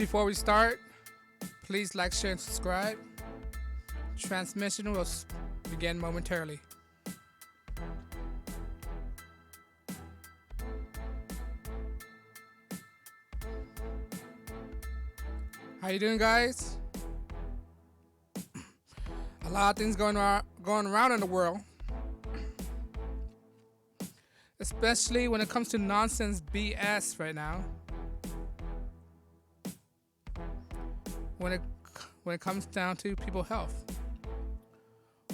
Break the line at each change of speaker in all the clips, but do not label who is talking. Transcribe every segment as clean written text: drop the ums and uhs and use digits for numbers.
Before we start, please like, share, and subscribe. Transmission will begin momentarily. How you doing, guys? A lot of things going around in the world, especially when it comes to nonsense BS right now. When it comes down to people's health,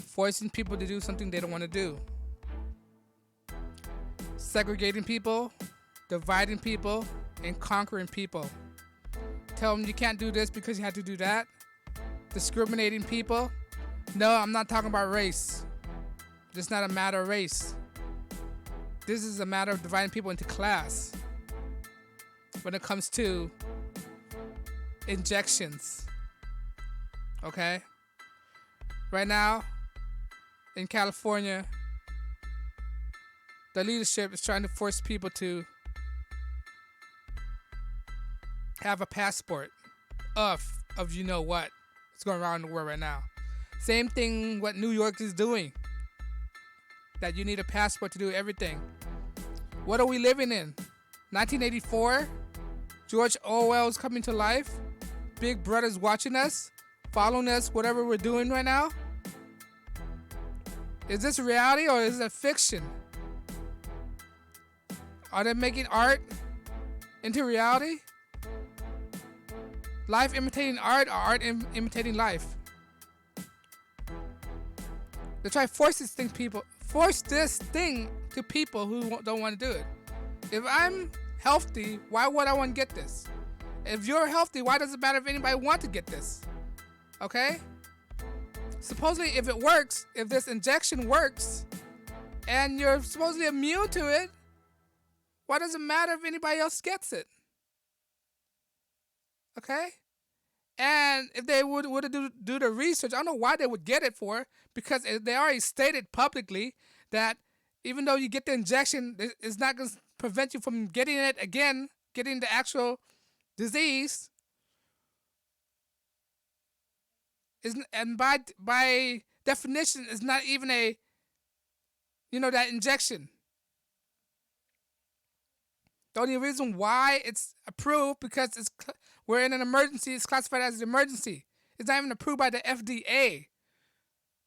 forcing people to do something they don't want to do, segregating people, dividing people, and conquering people. Tell them you can't do this because you have to do that. Discriminating people. No, I'm not talking about race. This is not a matter of race. This is a matter of dividing people into class. When it comes to injections. Okay? Right now, in California, the leadership is trying to force people to have a passport of you know what. It's going around the world right now. Same thing what New York is doing. That you need a passport to do everything. What are we living in? 1984? George Orwell's coming to life? Big Brother's watching us? Following us, whatever we're doing right now? Is this reality or is it fiction? Are they making art into reality? Life imitating art or art imitating life? They try to force this thing to people who don't want to do it. If I'm healthy, why would I want to get this? If you're healthy, why does it matter if anybody wants to get this? Okay? Supposedly, if it works, if this injection works, and you're supposedly immune to it, why does it matter if anybody else gets it? Okay? And if they would do the research, I don't know why they would get it for, because they already stated publicly that even though you get the injection, it's not going to prevent you from getting it again, getting the actual disease. And by definition, it's not even that injection. The only reason why it's approved because we're in an emergency. It's classified as an emergency. It's not even approved by the FDA.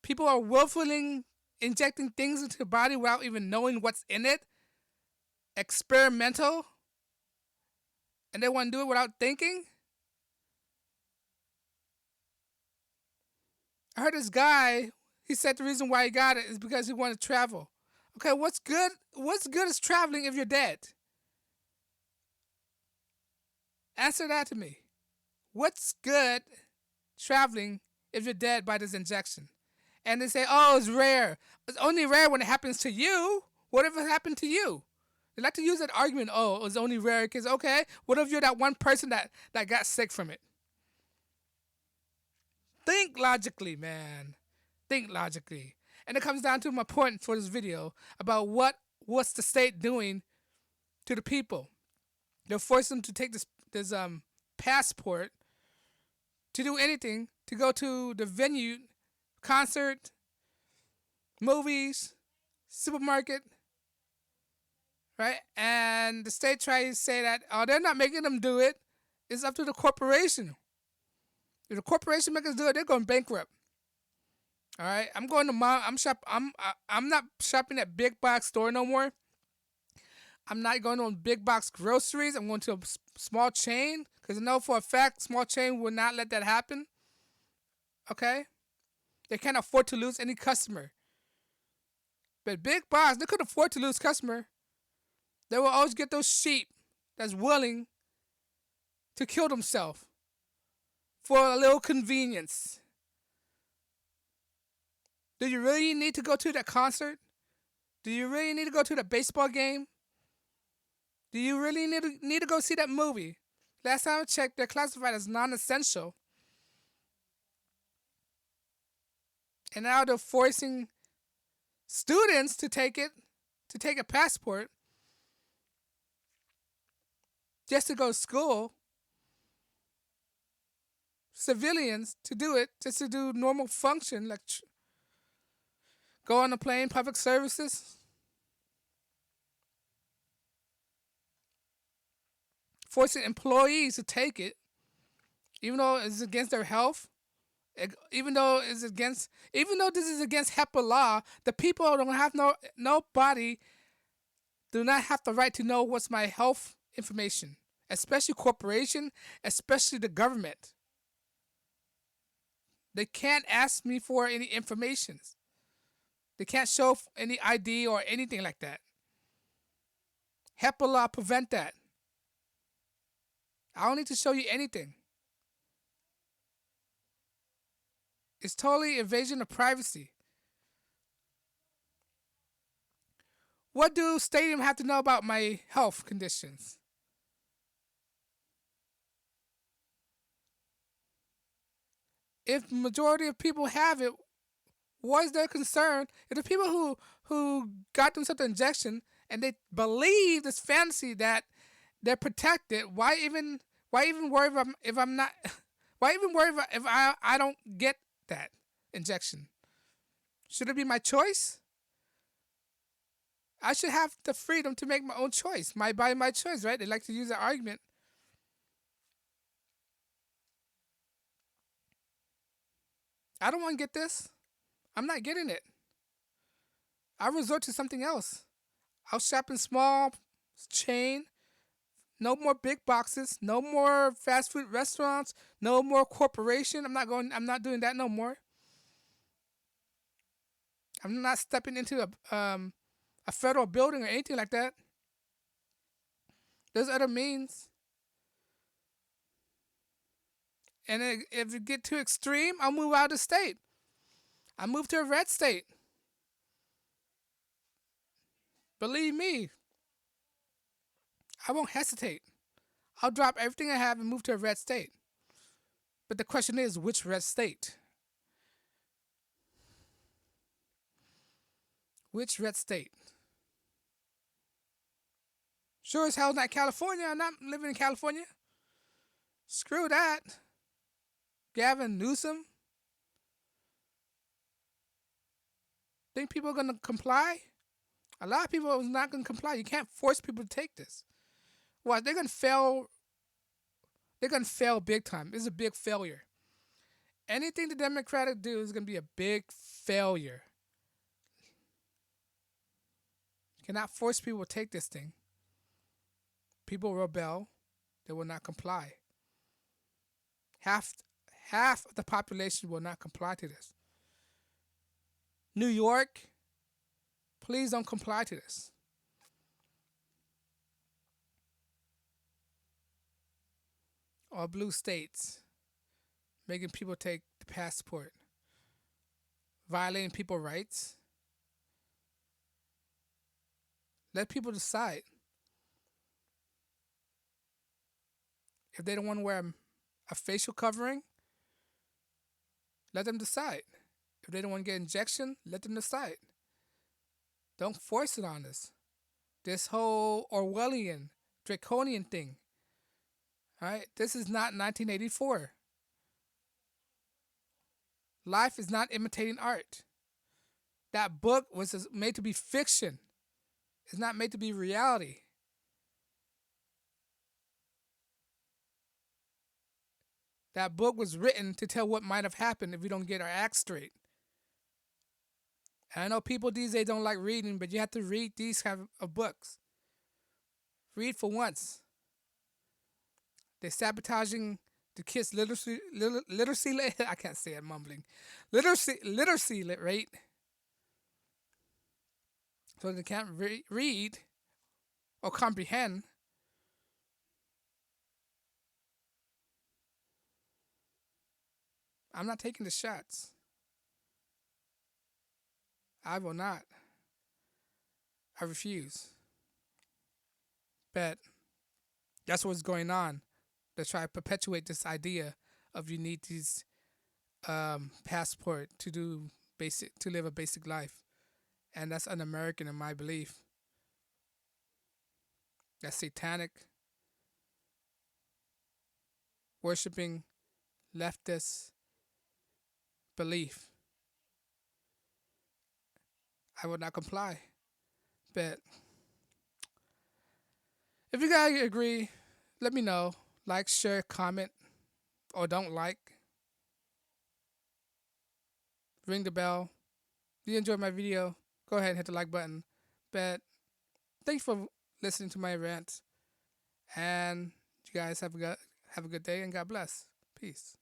People are willfully injecting things into the body without even knowing what's in it. Experimental. And they want to do it without thinking. I heard this guy, he said the reason why he got it is because he wanted to travel. Okay, what's good is traveling if you're dead? Answer that to me. What's good traveling if you're dead by this injection? And they say, oh, it's rare. It's only rare when it happens to you. What if it happened to you? They like to use that argument, oh, it's only rare because, okay, what if you're that one person that got sick from it? Think logically, man. Think logically. And it comes down to my point for this video about what's the state doing to the people. They're forcing them to take this passport to do anything, to go to the venue, concert, movies, supermarket, right? And the state tries to say that, oh, they're not making them do it. It's up to the corporation. If the corporation makes us do it, they're going bankrupt. All right, I'm going to I'm not shopping at big box store no more. I'm not going to big box groceries. I'm going to a small chain because I know for a fact small chain will not let that happen. Okay, they can't afford to lose any customer. But big box, they could afford to lose customer. They will always get those sheep that's willing to kill themselves for a little convenience. Do you really need to go to that concert? Do you really need to go to the baseball game? Do you really need to go see that movie? Last time I checked, they're classified as non-essential. And now they're forcing students to take a passport just to go to school. civilians to do it, just to do normal function, like go on a plane, public services, forcing employees to take it, even though it's against their health, even though this is against HIPAA law, the people don't have nobody do not have the right to know what's my health information, especially corporation, especially the government. They can't ask me for any information. They can't show any ID or anything like that. HIPAA law prevent that. I don't need to show you anything. It's totally invasion of privacy. What do stadium have to know about my health conditions? If the majority of people have it, what is their concern? If the people who got themselves an injection and they believe this fantasy that they're protected, why even worry if I'm not? Why even worry if I don't get that injection? Should it be my choice? I should have the freedom to make my own choice. My body, my choice, right? They like to use that argument. I don't want to get this. I'm not getting it. I resort to something else. I'll shop in small chain. No more big boxes. No more fast food restaurants. No more corporation. I'm not doing that no more. I'm not stepping into a federal building or anything like that. There's other means. And if it get too extreme, I'll move out of the state. I move to a red state. Believe me, I won't hesitate. I'll drop everything I have and move to a red state. But the question is, which red state? Which red state? Sure as hell not California. I'm not living in California. Screw that. Gavin Newsom. Think people are gonna comply? A lot of people are not gonna comply. You can't force people to take this. Well, they're gonna fail. They're gonna fail big time. This is a big failure. Anything the Democratic do is gonna be a big failure. You cannot force people to take this thing. People rebel. They will not comply. Half half of the population will not comply to this. New York, please don't comply to this. Or blue states, making people take the passport, violating people's rights. Let people decide. If they don't want to wear a facial covering, let them decide. If they don't want to get injection, let them decide. Don't force it on us. This whole Orwellian, draconian thing. All right, this is not 1984. Life is not imitating art. That book was made to be fiction. It's not made to be reality. That book was written to tell what might have happened if we don't get our act straight. And I know people these days don't like reading, but you have to read these kind of books. Read for once. They're sabotaging the kids' literacy I can't say it, mumbling. Literacy rate. So they can't read or comprehend. I'm not taking the shots. I will not. I refuse. But that's what's going on. They try to perpetuate this idea of you need these passport to live a basic life, and that's un-American in my belief. That's satanic, worshiping leftist belief, I will not comply. But if you guys agree, let me know. Like, share, comment, or don't like. Ring the bell. If you enjoyed my video, go ahead and hit the like button. But thanks for listening to my rant. And you guys have a good day and God bless. Peace.